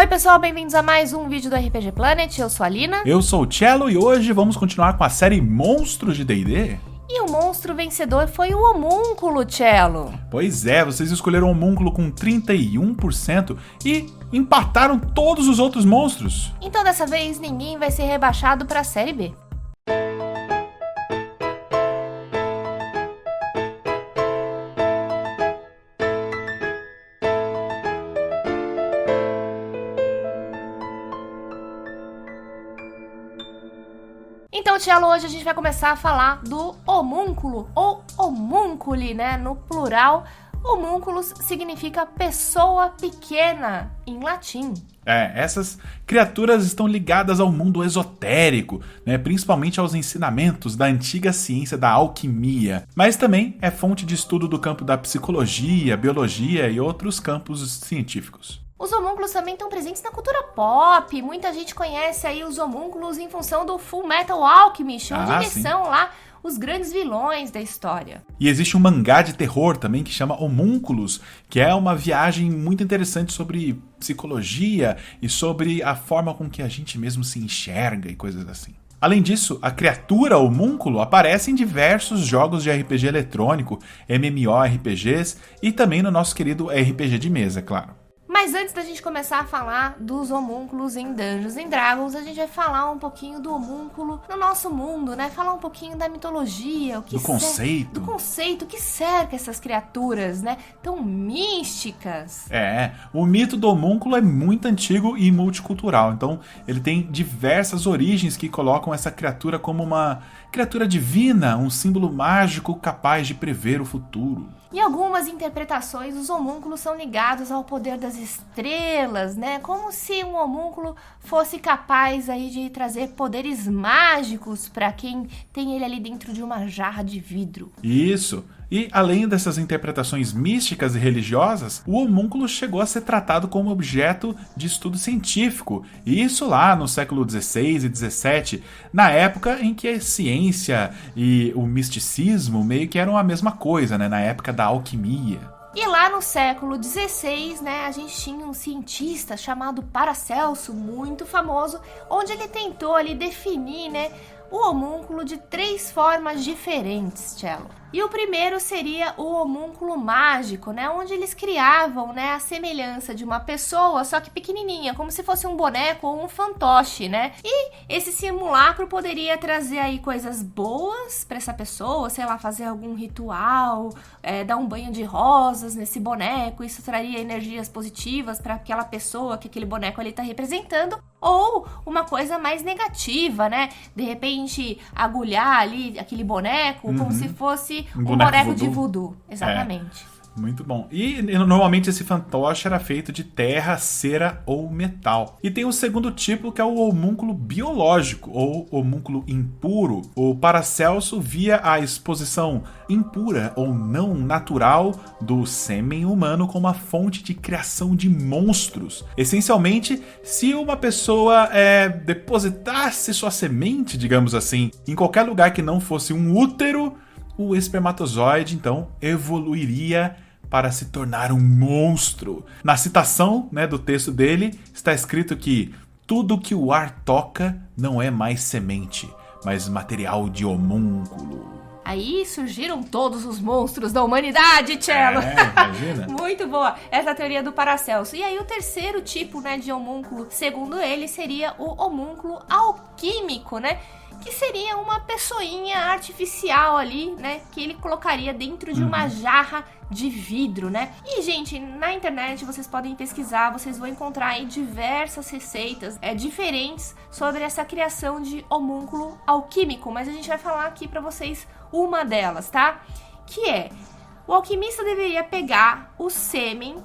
pessoal, bem-vindos a mais um vídeo do RPG Planet, eu sou a Lina. Eu sou o Cello e hoje vamos continuar com a série Monstros de D&D. E o monstro vencedor foi o Homúnculo, Cello. Pois é, vocês escolheram o Homúnculo com 31% e empataram todos os outros monstros. Então dessa vez ninguém vai ser rebaixado para a série B. Então, Cello, hoje a gente vai começar a falar do homúnculo, ou homúnculi, né, no plural. Homúnculos significa pessoa pequena, em latim. Essas criaturas estão ligadas ao mundo esotérico, né, principalmente aos ensinamentos da antiga ciência da alquimia, mas também é fonte de estudo do campo da psicologia, biologia e outros campos científicos. Os homúnculos também estão presentes na cultura pop. Muita gente conhece aí os homúnculos em função do Full Metal Alchemist, onde eles são lá os grandes vilões da história. E existe um mangá de terror também que chama Homúnculos, que é uma viagem muito interessante sobre psicologia e sobre a forma com que a gente mesmo se enxerga e coisas assim. Além disso, a criatura homúnculo aparece em diversos jogos de RPG eletrônico, MMORPGs e também no nosso querido RPG de mesa, claro. Mas antes da gente começar a falar dos homúnculos em Dungeons & Dragons, a gente vai falar um pouquinho do homúnculo no nosso mundo, né? Falar um pouquinho da mitologia, do conceito que cerca essas criaturas, né? Tão místicas. O mito do homúnculo é muito antigo e multicultural, então ele tem diversas origens que colocam essa criatura como uma criatura divina, um símbolo mágico capaz de prever o futuro. Em algumas interpretações, os homúnculos são ligados ao poder das estrelas, né? Como se um homúnculo fosse capaz aí de trazer poderes mágicos para quem tem ele ali dentro de uma jarra de vidro. Isso! E além dessas interpretações místicas e religiosas, o homúnculo chegou a ser tratado como objeto de estudo científico, e isso lá no século XVI e XVII, na época em que a ciência e o misticismo meio que eram a mesma coisa, né? Na época da alquimia. E lá no século XVI, né, a gente tinha um cientista chamado Paracelso, muito famoso, onde ele tentou ali definir, né, o homúnculo de 3 formas diferentes, Cello. E o primeiro seria o homúnculo mágico, né? Onde eles criavam, né, a semelhança de uma pessoa, só que pequenininha, como se fosse um boneco ou um fantoche, né? E esse simulacro poderia trazer aí coisas boas para essa pessoa, sei lá, fazer algum ritual, dar um banho de rosas nesse boneco, isso traria energias positivas para aquela pessoa que aquele boneco ali tá representando. Ou uma coisa mais negativa, né? De repente, agulhar ali aquele boneco como se fosse um boneco de voodoo. Exatamente. Muito bom. E normalmente esse fantoche era feito de terra, cera ou metal. E tem o segundo tipo, que é o homúnculo biológico, ou homúnculo impuro. O Paracelso via a exposição impura ou não natural do sêmen humano como a fonte de criação de monstros. Essencialmente, se uma pessoa depositasse sua semente, digamos assim, em qualquer lugar que não fosse um útero, o espermatozoide, então, evoluiria para se tornar um monstro. Na citação, né, do texto dele, está escrito que tudo que o ar toca não é mais semente, mas material de homúnculo. Aí surgiram todos os monstros da humanidade, Cello. Imagina. Muito boa essa teoria do Paracelso. E aí o terceiro tipo, né, de homúnculo, segundo ele, seria o homúnculo alquímico, né? Que seria uma pessoinha artificial ali, né? Que ele colocaria dentro de uma jarra de vidro, né? E, gente, na internet vocês podem pesquisar, vocês vão encontrar aí diversas receitas diferentes sobre essa criação de homúnculo alquímico. Mas a gente vai falar aqui pra vocês uma delas, tá? Que é, o alquimista deveria pegar o sêmen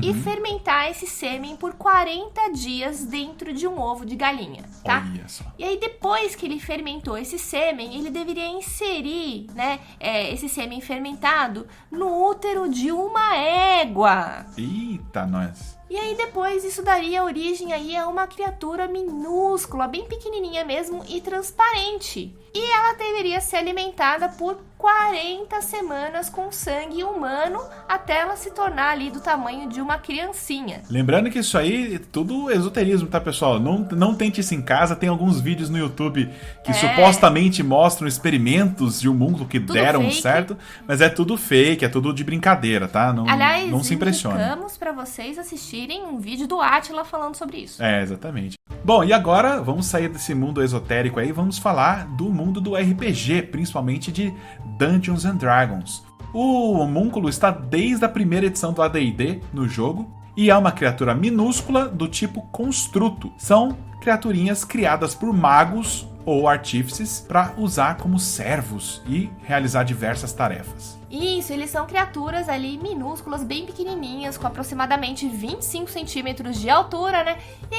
e fermentar esse sêmen por 40 dias dentro de um ovo de galinha, tá? Olha só. E aí depois que ele fermentou esse sêmen, ele deveria inserir, né, esse sêmen fermentado no útero de uma égua. Eita, nós. E aí depois isso daria origem aí a uma criatura minúscula, bem pequenininha mesmo e transparente. E ela deveria ser alimentada por 40 semanas com sangue humano até ela se tornar ali do tamanho de uma criancinha. Lembrando que isso aí é tudo esoterismo, tá, pessoal? Não tente isso em casa. Tem alguns vídeos no YouTube que supostamente mostram experimentos de homúnculo que Tudo deram fake. certo, mas é tudo fake, é tudo de brincadeira, tá? Aliás, não se impressione. indicamos para vocês assistirem um vídeo do Átila falando sobre isso. É, exatamente. Bom, e agora vamos sair desse mundo esotérico aí, vamos falar do mundo do RPG, principalmente de Dungeons and Dragons. O homúnculo está desde a primeira edição do AD&D no jogo e é uma criatura minúscula do tipo construto. São criaturinhas criadas por magos ou artífices para usar como servos e realizar diversas tarefas. Isso, eles são criaturas ali minúsculas, bem pequenininhas, com aproximadamente 25 centímetros de altura, né? E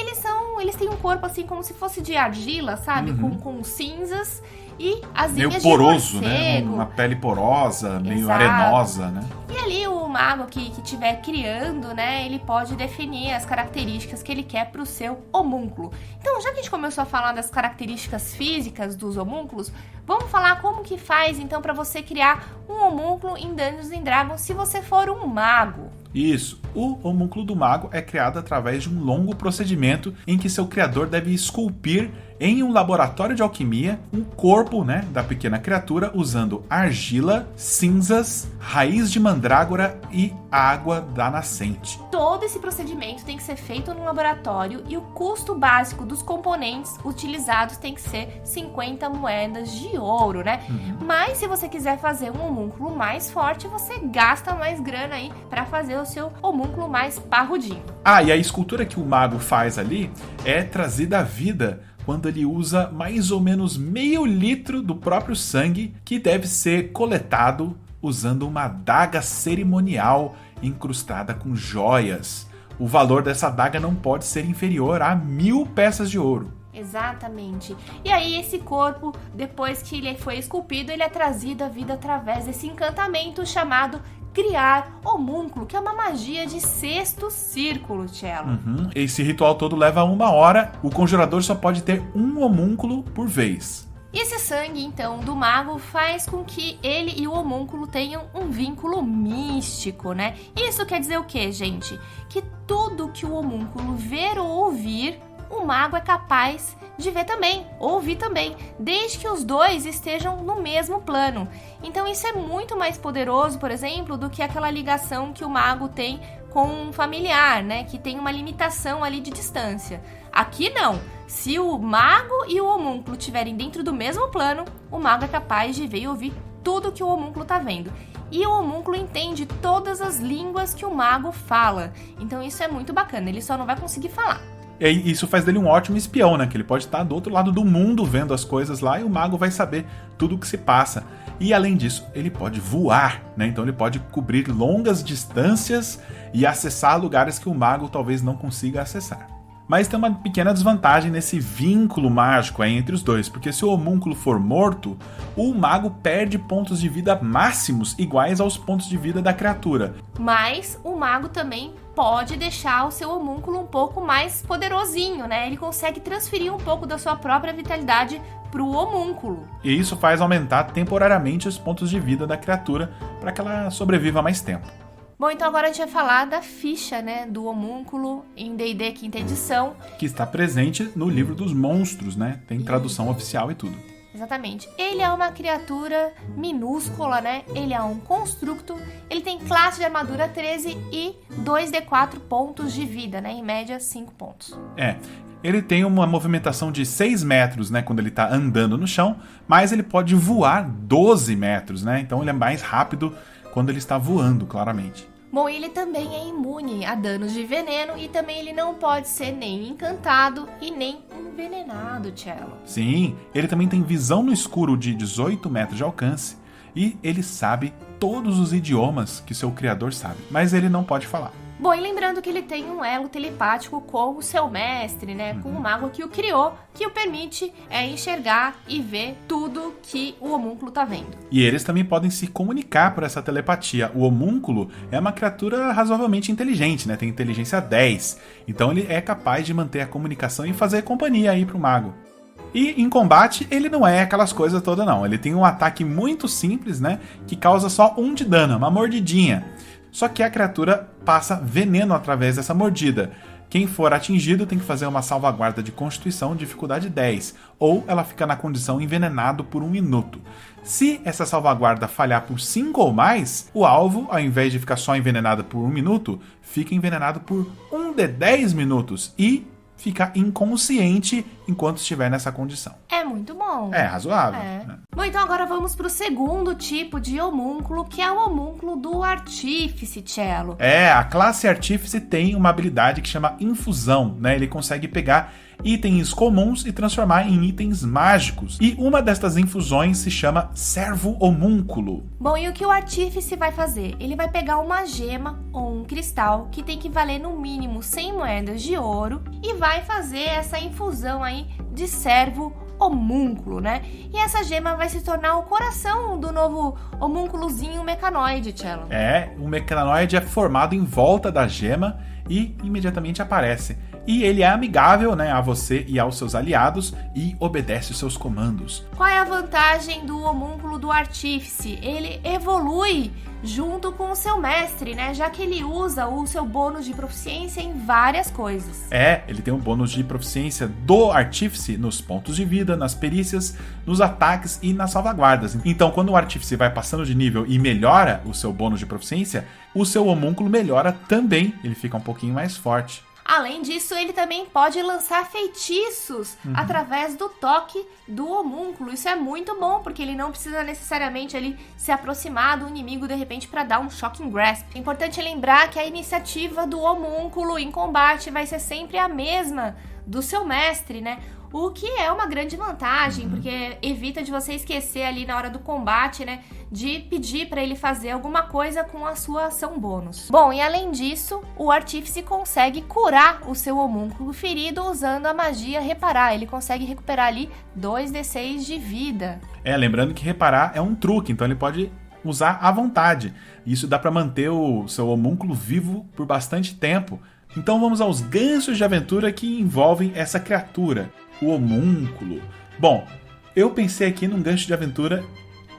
eles têm um corpo assim como se fosse de argila, sabe? Com cinzas e asinhas Meio poroso, de né? morcego. Uma pele porosa, meio Exato. arenosa, né? E ali o mago que estiver criando, né, ele pode definir as características que ele quer para o seu homúnculo. Então, já que a gente começou a falar das características físicas dos homúnculos, vamos falar como que faz, então, para você criar um homúnculo em Dungeons & Dragons se você for um mago. Isso. O homúnculo do mago é criado através de um longo procedimento em que seu criador deve esculpir em um laboratório de alquimia um corpo, né, da pequena criatura usando argila, cinzas, raiz de mandrágora e água da nascente. Todo esse procedimento tem que ser feito no laboratório e o custo básico dos componentes utilizados tem que ser 50 moedas de ouro, né? Mas se você quiser fazer um homúnculo mais forte, você gasta mais grana aí para fazer o seu homúnculo mais parrudinho. Ah, e a escultura que o mago faz ali é trazida à vida quando ele usa mais ou menos meio litro do próprio sangue, que deve ser coletado usando uma adaga cerimonial incrustada com joias. O valor dessa adaga não pode ser inferior a 1000 peças de ouro. Exatamente. E aí esse corpo, depois que ele foi esculpido, ele é trazido à vida através desse encantamento chamado criar homúnculo, que é uma magia de sexto círculo, Cello. Esse ritual todo leva 1 hora. O conjurador só pode ter um homúnculo por vez. E esse sangue, então, do mago faz com que ele e o homúnculo tenham um vínculo místico, né? Isso quer dizer o quê, gente? Que tudo que o homúnculo ver ou ouvir, o mago é capaz de ver também, ouvir também, desde que os dois estejam no mesmo plano. Então isso é muito mais poderoso, por exemplo, do que aquela ligação que o mago tem com um familiar, né? Que tem uma limitação ali de distância. Aqui não. Se o mago e o homúnculo estiverem dentro do mesmo plano, o mago é capaz de ver e ouvir tudo que o homúnculo está vendo. E o homúnculo entende todas as línguas que o mago fala. Então isso é muito bacana, ele só não vai conseguir falar. E isso faz dele um ótimo espião, né? Que ele pode estar do outro lado do mundo vendo as coisas lá e o mago vai saber tudo o que se passa. E além disso, ele pode voar, né? Então ele pode cobrir longas distâncias e acessar lugares que o mago talvez não consiga acessar. Mas tem uma pequena desvantagem nesse vínculo mágico aí entre os dois, porque se o homúnculo for morto, o mago perde pontos de vida máximos iguais aos pontos de vida da criatura. Mas o mago também pode deixar o seu homúnculo um pouco mais poderosinho, né? Ele consegue transferir um pouco da sua própria vitalidade pro homúnculo. E isso faz aumentar temporariamente os pontos de vida da criatura para que ela sobreviva mais tempo. Bom, então agora a gente vai falar da ficha, né, do homúnculo em D&D 5ª edição. Que está presente no livro dos monstros, né? Tem tradução oficial e tudo. Exatamente. Ele é uma criatura minúscula, né? Ele é um constructo. Ele tem classe de armadura 13 e 2d4 pontos de vida, né? Em média, 5 pontos. Ele tem uma movimentação de 6 metros, né? Quando ele está andando no chão, mas ele pode voar 12 metros, né? Então ele é mais rápido quando ele está voando, claramente. Bom, ele também é imune a danos de veneno e também ele não pode ser nem encantado e nem envenenado, Cello. Sim, ele também tem visão no escuro de 18 metros de alcance e ele sabe todos os idiomas que seu criador sabe, mas ele não pode falar. Bom, e lembrando que ele tem um elo telepático com o seu mestre, né? Com o mago que o criou, que o permite enxergar e ver tudo que o homúnculo tá vendo. E eles também podem se comunicar por essa telepatia. O homúnculo é uma criatura razoavelmente inteligente, né? Tem inteligência 10. Então ele é capaz de manter a comunicação e fazer companhia aí pro mago. E em combate, ele não é aquelas coisas todas não. Ele tem um ataque muito simples, né? Que causa só 1 de dano, uma mordidinha. Só que a criatura passa veneno através dessa mordida. Quem for atingido tem que fazer uma salvaguarda de constituição, dificuldade 10. Ou ela fica na condição envenenado por 1 minuto. Se essa salvaguarda falhar por 5 ou mais, o alvo, ao invés de ficar só envenenado por 1 minuto, fica envenenado por 1 de 10 minutos. E ficar inconsciente enquanto estiver nessa condição. É muito bom. É razoável. Né? Bom, então agora vamos pro segundo tipo de homúnculo, que é o homúnculo do Artífice, Cello. A classe Artífice tem uma habilidade que chama Infusão, né? Ele consegue pegar itens comuns e transformar em itens mágicos. E uma destas infusões se chama Servo Homúnculo. Bom, e o que o Artífice vai fazer? Ele vai pegar uma gema ou um cristal que tem que valer no mínimo 100 moedas de ouro e vai fazer essa infusão aí de servo homúnculo, né? E essa gema vai se tornar o coração do novo homúnculozinho mecanoide, Cello. O mecanoide é formado em volta da gema e imediatamente aparece. E ele é amigável, né, a você e aos seus aliados e obedece os seus comandos. Qual é a vantagem do homúnculo do Artífice? Ele evolui junto com o seu mestre, né? Já que ele usa o seu bônus de proficiência em várias coisas. Ele tem um bônus de proficiência do Artífice nos pontos de vida, nas perícias, nos ataques e nas salvaguardas. Então, quando o Artífice vai passando de nível e melhora o seu bônus de proficiência, o seu homúnculo melhora também. Ele fica um pouquinho mais forte. Além disso, ele também pode lançar feitiços através do toque do homúnculo. Isso é muito bom, porque ele não precisa necessariamente ali se aproximar do inimigo de repente para dar um Shocking Grasp. É importante lembrar que a iniciativa do homúnculo em combate vai ser sempre a mesma do seu mestre, né? O que é uma grande vantagem, porque evita de você esquecer ali na hora do combate, né, de pedir para ele fazer alguma coisa com a sua ação bônus. Bom, e além disso, o Artífice consegue curar o seu homúnculo ferido usando a magia Reparar. Ele consegue recuperar ali 2d6 de vida. Lembrando que reparar é um truque, então ele pode usar à vontade. Isso dá para manter o seu homúnculo vivo por bastante tempo. Então vamos aos ganchos de aventura que envolvem essa criatura, o homúnculo. Bom, eu pensei aqui num gancho de aventura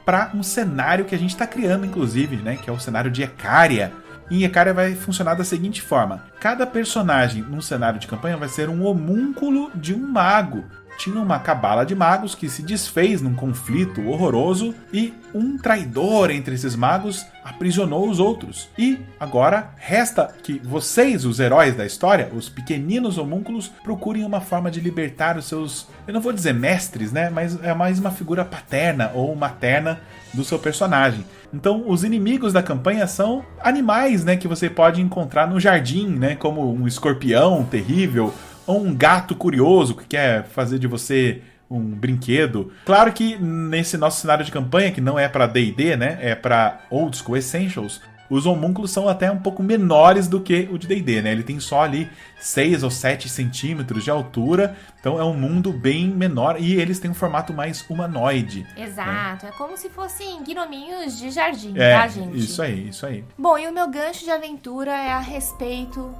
para um cenário que a gente está criando, inclusive, né, que é o cenário de Ecaria. E em Ecaria vai funcionar da seguinte forma: cada personagem num cenário de campanha vai ser um homúnculo de um mago. Tinha uma cabala de magos que se desfez num conflito horroroso e um traidor entre esses magos aprisionou os outros. E agora resta que vocês, os heróis da história, os pequeninos homúnculos, procurem uma forma de libertar os seus, eu não vou dizer mestres, né, mas é mais uma figura paterna ou materna do seu personagem. Então, os inimigos da campanha são animais, né, que você pode encontrar no jardim, né, como um escorpião terrível, ou um gato curioso que quer fazer de você um brinquedo. Claro que nesse nosso cenário de campanha, que não é para D&D, né, é para Old School Essentials, os homúnculos são até um pouco menores do que o de D&D, né? Ele tem só ali 6 ou 7 centímetros de altura, então é um mundo bem menor e eles têm um formato mais humanoide. Exato, é como se fossem gnominhos de jardim, tá, gente? Isso aí. Bom, e o meu gancho de aventura é a respeito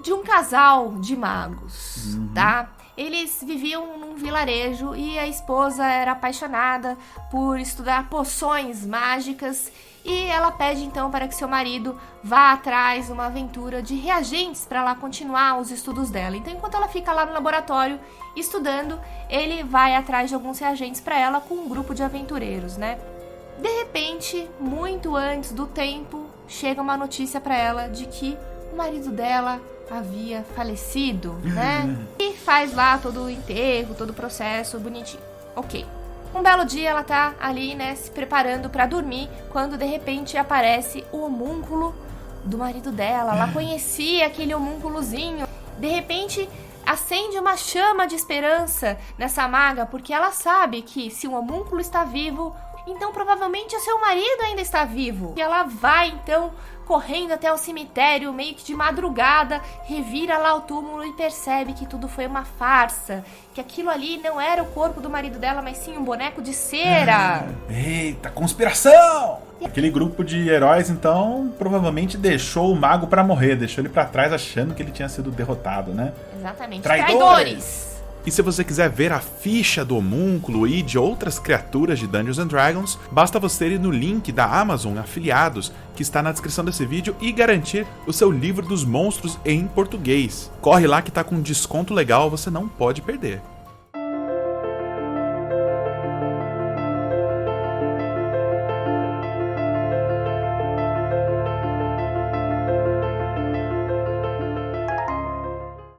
de um casal de magos, tá? Eles viviam num vilarejo e a esposa era apaixonada por estudar poções mágicas e ela pede então para que seu marido vá atrás de uma aventura de reagentes para lá continuar os estudos dela. Então, enquanto ela fica lá no laboratório estudando, ele vai atrás de alguns reagentes para ela com um grupo de aventureiros, né? De repente, muito antes do tempo, chega uma notícia para ela de que o marido dela havia falecido, né? E faz lá todo o enterro, todo o processo bonitinho. Ok. Um belo dia ela tá ali, né, se preparando pra dormir, quando de repente aparece o homúnculo do marido dela. Ela conhecia aquele homúnculozinho. De repente acende uma chama de esperança nessa maga, porque ela sabe que se o homúnculo está vivo, então provavelmente o seu marido ainda está vivo. E ela vai então correndo até o cemitério, meio que de madrugada, revira lá o túmulo e percebe que tudo foi uma farsa, que aquilo ali não era o corpo do marido dela, mas sim um boneco de cera. Eita, conspiração! Aquele grupo de heróis, então, provavelmente deixou o mago pra morrer, deixou ele pra trás achando que ele tinha sido derrotado, né? Exatamente. Traidores! E se você quiser ver a ficha do homúnculo e de outras criaturas de Dungeons & Dragons, basta você ir no link da Amazon Afiliados, que está na descrição desse vídeo, e garantir o seu livro dos monstros em português. Corre lá que tá com um desconto legal, você não pode perder.